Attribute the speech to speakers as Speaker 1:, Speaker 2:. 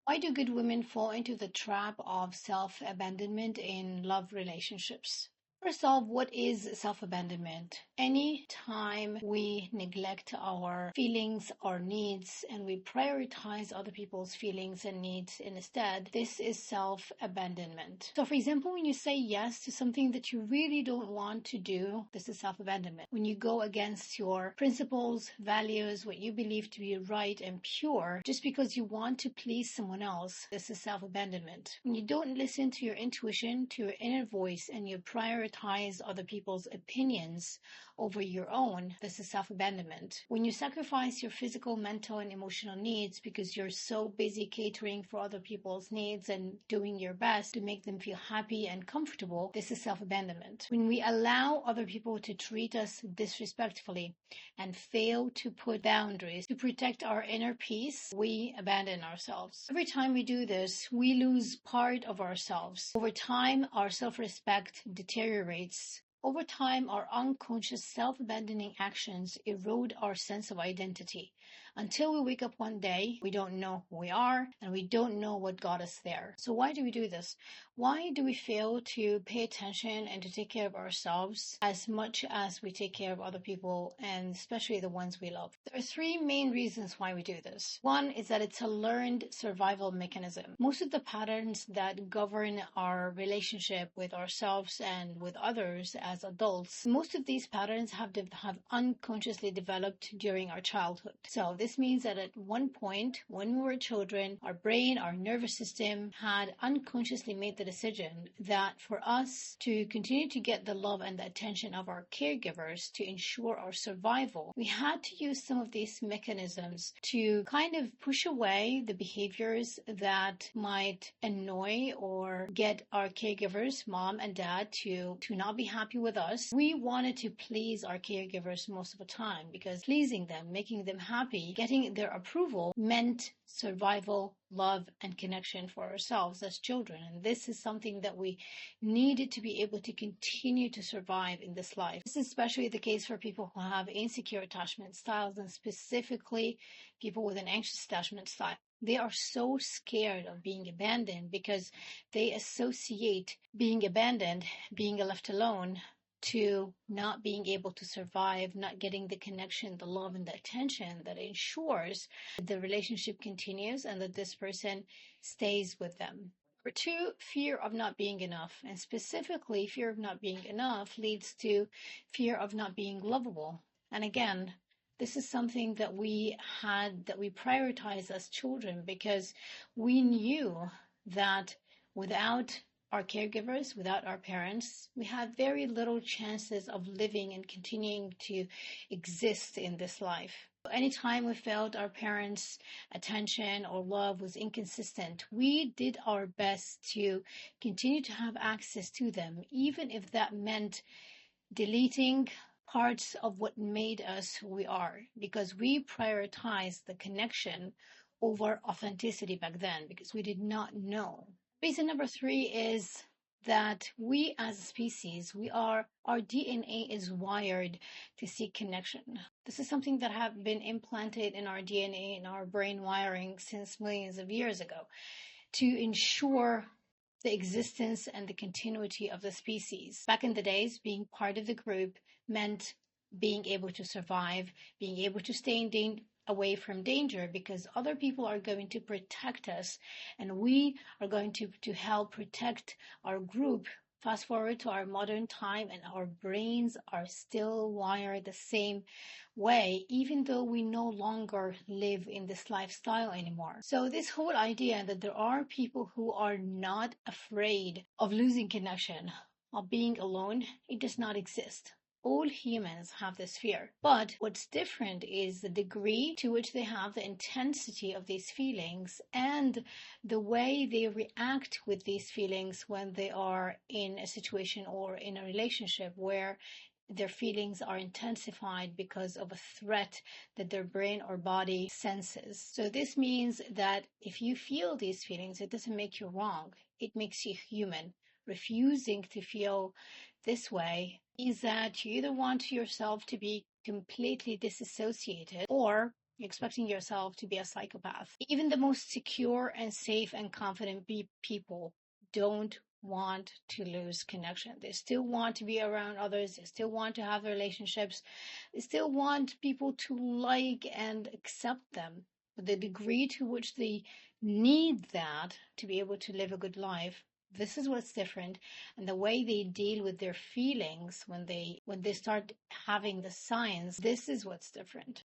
Speaker 1: Why do good women fall into the trap of self-abandonment in love relationships? First off, what is self-abandonment? Any time we neglect our feelings, our needs, and we prioritize other people's feelings and needs instead, this is self-abandonment. So for example, when you say yes to something that you really don't want to do, this is self-abandonment. When you go against your principles, values, what you believe to be right and pure, just because you want to please someone else, this is self-abandonment. When you don't listen to your intuition, to your inner voice, and you prioritize other people's opinions over your own, this is self-abandonment. When you sacrifice your physical, mental, and emotional needs because you're so busy catering for other people's needs and doing your best to make them feel happy and comfortable, this is self-abandonment. When we allow other people to treat us disrespectfully and fail to put boundaries to protect our inner peace, we abandon ourselves. Every time we do this, we lose part of ourselves. Over time, our self-respect deteriorates. Over time, our unconscious self-abandoning actions erode our sense of identity. Until we wake up one day, we don't know who we are and we don't know what got us there. So why do we do this? Why do we fail to pay attention and to take care of ourselves as much as we take care of other people, and especially the ones we love? There are three main reasons why we do this. One is that it's a learned survival mechanism. Most of the patterns that govern our relationship with ourselves and with others as adults, most of these patterns have unconsciously developed during our childhood. So this means that at one point when we were children, our brain, our nervous system had unconsciously made the decision that for us to continue to get the love and the attention of our caregivers to ensure our survival, we had to use some of these mechanisms to kind of push away the behaviors that might annoy or get our caregivers, mom and dad, to not be happy with us. We wanted to please our caregivers most of the time because pleasing them, making them happy, getting their approval meant survival, love, and connection for ourselves as children. And this is something that we needed to be able to continue to survive in this life. This is especially the case for people who have insecure attachment styles, and specifically people with an anxious attachment style. They are so scared of being abandoned because they associate being abandoned, being left alone, to not being able to survive, not getting the connection, the love, and the attention that ensures that the relationship continues and that this person stays with them. Number two, fear of not being enough. And specifically, fear of not being enough leads to fear of not being lovable. And again, this is something that we prioritized as children because we knew that without our caregivers, without our parents, we had very little chances of living and continuing to exist in this life. Anytime we felt our parents' attention or love was inconsistent, we did our best to continue to have access to them, even if that meant deleting parts of what made us who we are, because we prioritized the connection over authenticity back then because we did not know. Reason number three is that we as a species, our DNA is wired to seek connection. This is something that have been implanted in our DNA, in our brain wiring since millions of years ago to ensure the existence and the continuity of the species. Back in the days, being part of the group meant being able to survive, being able to stay away from danger because other people are going to protect us and we are going to help protect our group. Fast forward to our modern time and our brains are still wired the same way, even though we no longer live in this lifestyle anymore. So this whole idea that there are people who are not afraid of losing connection, of being alone, it does not exist. All humans have this fear. But what's different is the degree to which they have the intensity of these feelings and the way they react with these feelings when they are in a situation or in a relationship where their feelings are intensified because of a threat that their brain or body senses. So this means that if you feel these feelings, it doesn't make you wrong. It makes you human. Refusing to feel this way is that you either want yourself to be completely disassociated or expecting yourself to be a psychopath. Even the most secure and safe and confident people don't want to lose connection. They still want to be around others. They still want to have relationships. They still want people to like and accept them. But the degree to which they need that to be able to live a good life, this is what's different. And the way they deal with their feelings when they start having the signs, this is what's different.